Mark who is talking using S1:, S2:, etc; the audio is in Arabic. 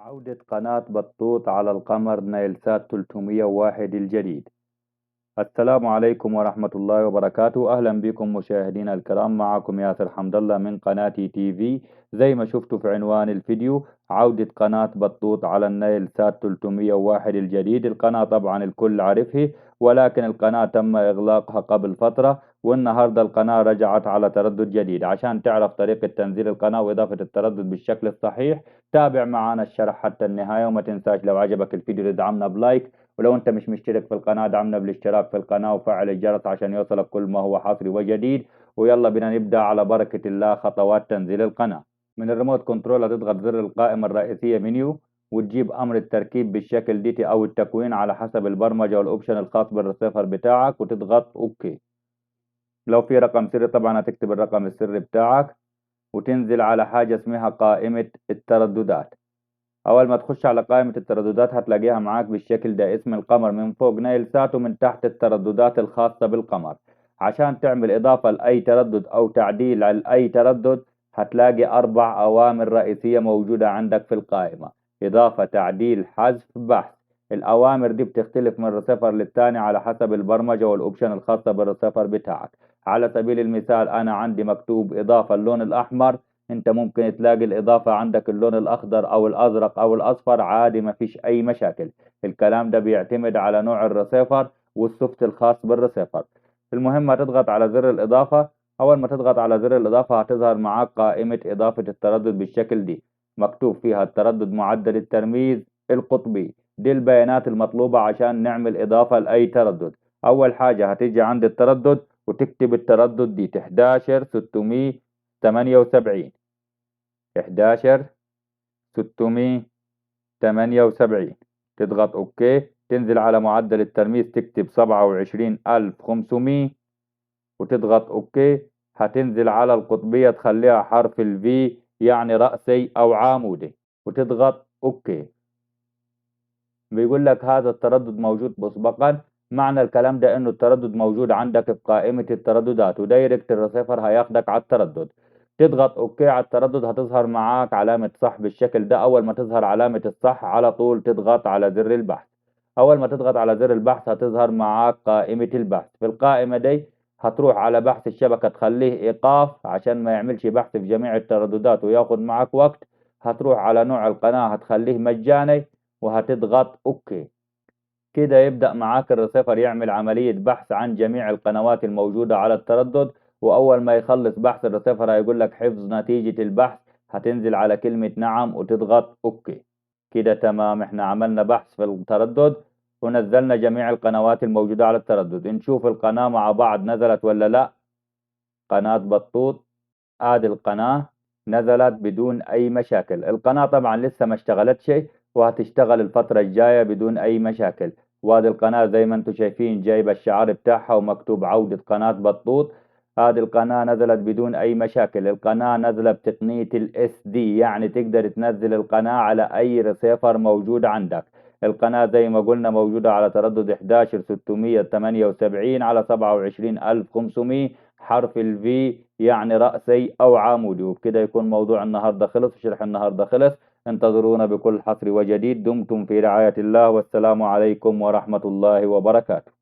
S1: عودة قناة بطوط على القمر نايلسات 301 الجديد. السلام عليكم ورحمة الله وبركاته. أهلا بكم مشاهدينا الكرام، معكم ياسر حمد الله من قناتي تي في. زي ما شفتوا في عنوان الفيديو، عودة قناة بطوط على النايل سات 301 الجديد. القناة طبعا الكل عارفها، ولكن القناة تم إغلاقها قبل فترة، والنهاردة القناة رجعت على تردد جديد. عشان تعرف طريقة تنزيل القناة وإضافة التردد بالشكل الصحيح، تابع معنا الشرح حتى النهاية. وما تنساش لو عجبك الفيديو تدعمنا بلايك، ولو انت مش مشترك في القناة دعمنا بالاشتراك في القناة وفعل الجرس عشان يوصلك كل ما هو حصري وجديد. ويلا بينا نبدأ على بركة الله خطوات تنزيل القناة. من الريموت كنترول هتضغط زر القائمة الرئيسية منيو، وتجيب أمر التركيب بالشكل ديتي أو التكوين على حسب البرمجة والأوبشن الخاص بالرسيفر بتاعك، وتضغط أوكي. لو في رقم سري طبعا هتكتب الرقم السري بتاعك، وتنزل على حاجة اسمها قائمة الترددات. اول ما تخش على قائمة الترددات هتلاقيها معاك بالشكل ده، اسم القمر من فوق نايل سات، ومن تحت الترددات الخاصة بالقمر. عشان تعمل اضافة لاي تردد او تعديل على اي تردد، هتلاقي 4 اوامر رئيسية موجودة عندك في القائمة: اضافة، تعديل، حذف، بحث. الاوامر دي بتختلف من رسيفر للتاني على حسب البرمجة والاوبشن الخاصة بالرسيفر بتاعك. على سبيل المثال انا عندي مكتوب اضافة اللون الاحمر، انت ممكن تلاقي الاضافة عندك اللون الاخضر او الازرق او الاصفر، عادي مفيش اي مشاكل. الكلام ده بيعتمد على نوع الرسيفر والسوفت الخاص بالرسيفر. المهم هتضغط على زر الاضافة. اول ما تضغط على زر الاضافة هتظهر معاك قائمة اضافة التردد بالشكل دي، مكتوب فيها التردد معدل الترميز القطبي. دي البيانات المطلوبة عشان نعمل اضافة لاي تردد. اول حاجة هتيجي عند التردد وتكتب التردد دي 11678. 11678، تضغط اوكي. تنزل على معدل الترميز تكتب 27500 وتضغط اوكي. هتنزل على القطبية تخليها حرف الفي يعني رأسي او عامودي، وتضغط اوكي. بيقول لك هذا التردد موجود مسبقا. معنى الكلام ده انه التردد موجود عندك في قائمة الترددات، ودايركت الرسيفر هياخدك على التردد. تضغط اوكي على التردد، هتظهر معاك علامة صح بالشكل ده. اول ما تظهر علامة الصح على طول تضغط على زر البحث. اول ما تضغط على زر البحث هتظهر معاك قائمة البحث. في القائمة دي هتروح على بحث الشبكة تخليه ايقاف عشان ما يعملش بحث في جميع الترددات وياخد معاك وقت. هتروح على نوع القناة هتخليه مجاني وهتضغط اوكي. كده يبدأ معاك الرسيفر يعمل عملية بحث عن جميع القنوات الموجودة على التردد. وأول ما يخلص بحث الرسيفر هيقول لك حفظ نتيجة البحث. هتنزل على كلمة نعم وتضغط أوكي. كده تمام، احنا عملنا بحث في التردد ونزلنا جميع القنوات الموجودة على التردد. نشوف القناة مع بعض نزلت ولا لا. قناة بطوط، ادي القناة نزلت بدون اي مشاكل. القناة طبعا لسه ما اشتغلتش، وهتشتغل الفترة الجاية بدون اي مشاكل. وادي القناة زي ما انتم شايفين جايبة الشعار بتاعها ومكتوب عودة قناة بطوط. هذه القناة نزلت بدون اي مشاكل. القناة نزلت بتقنية الاس دي، يعني تقدر تنزل القناة على اي ريسيفر موجود عندك. القناة زي ما قلنا موجودة على تردد 11678 على 27500، حرف الفي يعني رأسي أو عمودي. وبكده يكون موضوع النهاردة خلص وشرح النهاردة خلص. انتظرونا بكل حصر وجديد. دمتم في رعاية الله، والسلام عليكم ورحمة الله وبركاته.